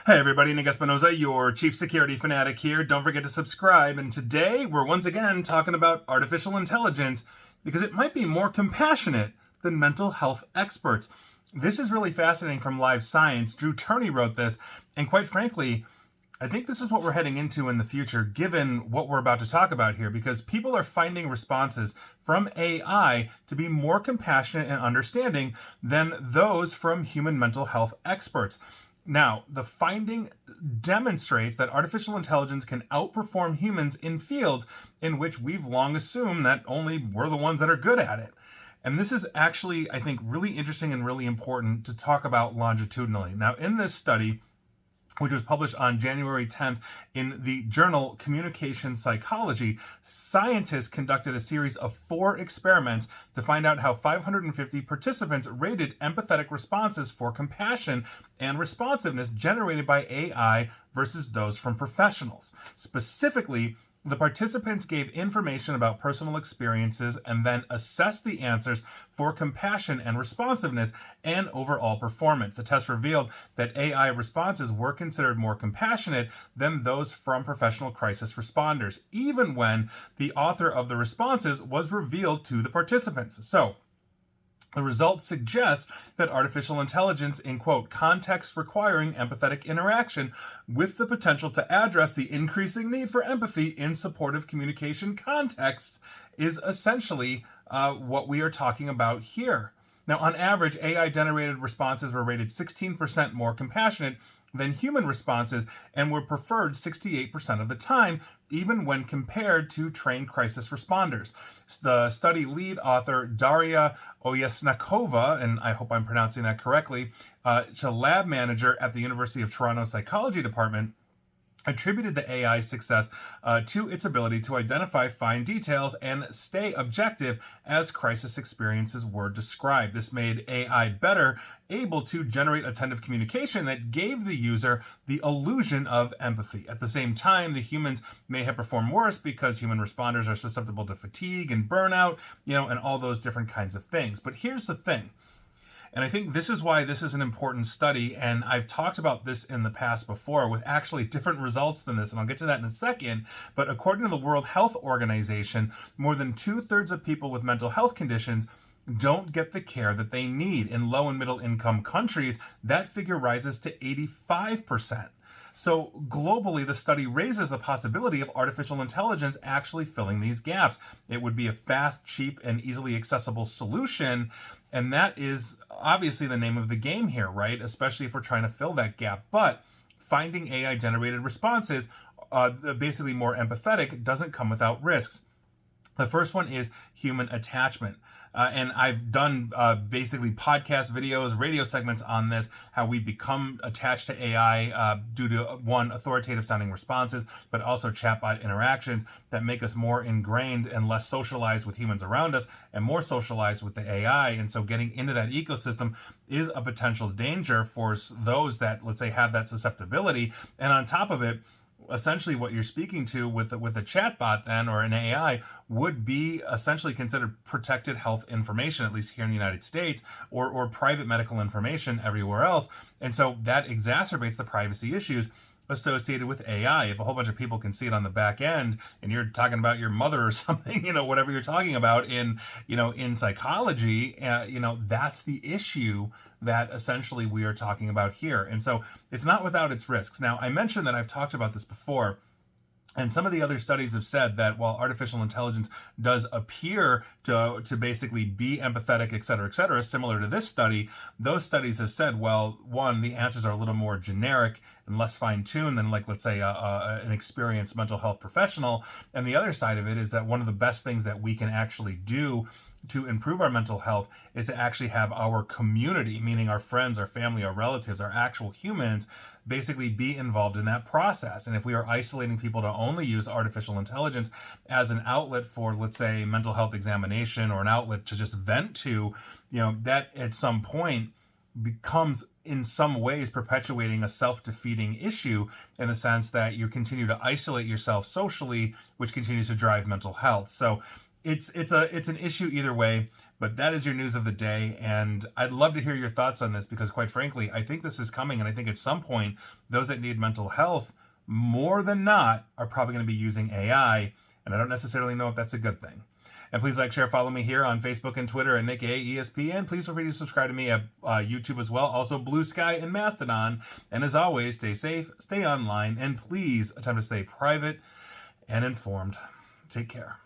Hey everybody, Nick Espinoza, your chief security fanatic here. Don't forget to subscribe. And today we're once again talking about artificial intelligence because it might be more compassionate than mental health experts. This is really fascinating from Live Science. Drew Turney wrote this, and quite frankly, I think this is what we're heading into in the future, given what we're about to talk about here, because people are finding responses from AI to be more compassionate and understanding than those from human mental health experts. Now, the finding demonstrates that artificial intelligence can outperform humans in fields in which we've long assumed that only we're the ones that are good at it. And this is actually, I think, really interesting and really important to talk about longitudinally. Now, in this study, which was published on January 10th in the journal Communication Psychology, scientists conducted a series of 4 experiments to find out how 550 participants rated empathetic responses for compassion and responsiveness generated by AI versus those from professionals. Specifically, the participants gave information about personal experiences and then assessed the answers for compassion and responsiveness and overall performance. The test revealed that AI responses were considered more compassionate than those from professional crisis responders, even when the author of the responses was revealed to the participants. So, the results suggest that artificial intelligence in, quote, contexts requiring empathetic interaction with the potential to address the increasing need for empathy in supportive communication contexts is essentially what we are talking about here. Now, on average, AI-generated responses were rated 16% more compassionate than human responses and were preferred 68% of the time, even when compared to trained crisis responders. The study lead author, Daria Oyesnakova, and I hope I'm pronouncing that correctly, a lab manager at the University of Toronto Psychology Department, attributed the AI's success to its ability to identify fine details and stay objective as crisis experiences were described. This made AI better able to generate attentive communication that gave the user the illusion of empathy. At the same time, the humans may have performed worse because human responders are susceptible to fatigue and burnout, and all those different kinds of things. But here's the thing. And I think this is why this is an important study, and I've talked about this in the past before with actually different results than this, and I'll get to that in a second. But according to the World Health Organization, more than 2/3 of people with mental health conditions don't get the care that they need. In low and middle income countries, that figure rises to 85%. So globally, the study raises the possibility of artificial intelligence actually filling these gaps. It would be a fast, cheap, and easily accessible solution. And that is obviously the name of the game here, right? Especially if we're trying to fill that gap. But finding AI-generated responses, basically more empathetic, doesn't come without risks. The first one is human attachment. And I've done basically podcast videos, radio segments on this, how we become attached to AI due to, one, authoritative sounding responses, but also chatbot interactions that make us more ingrained and less socialized with humans around us and more socialized with the AI. And so getting into that ecosystem is a potential danger for those that, let's say, have that susceptibility. And on top of it, essentially what you're speaking to with a chatbot then, or an AI, would be essentially considered protected health information, at least here in the United States, or private medical information everywhere else. And so that exacerbates the privacy issues associated with AI. If a whole bunch of people can see it on the back end, and you're talking about your mother or something, whatever you're talking about in psychology, that's the issue that essentially we are talking about here. And so it's not without its risks. Now, I mentioned that I've talked about this before, and some of the other studies have said that while artificial intelligence does appear to basically be empathetic, et cetera, similar to this study, those studies have said, well, one, the answers are a little more generic and less fine-tuned than, like, let's say, an experienced mental health professional. And the other side of it is that one of the best things that we can actually do to improve our mental health is to actually have our community, meaning our friends, our family, our relatives, our actual humans, basically be involved in that process. And if we are isolating people to only use artificial intelligence as an outlet for, let's say, mental health examination, or an outlet to just vent to, that at some point becomes in some ways perpetuating a self-defeating issue, in the sense that you continue to isolate yourself socially, which continues to drive mental health. So it's an issue either way, but that is your news of the day, and I'd love to hear your thoughts on this because, quite frankly, I think this is coming, and I think at some point those that need mental health more than not are probably going to be using AI, and I don't necessarily know if that's a good thing. And please like, share, follow me here on Facebook and Twitter at Nick A. ESPN. Please feel free to subscribe to me at YouTube as well, also Blue Sky and Mastodon. And as always, stay safe, stay online, and please attempt to stay private and informed. Take care.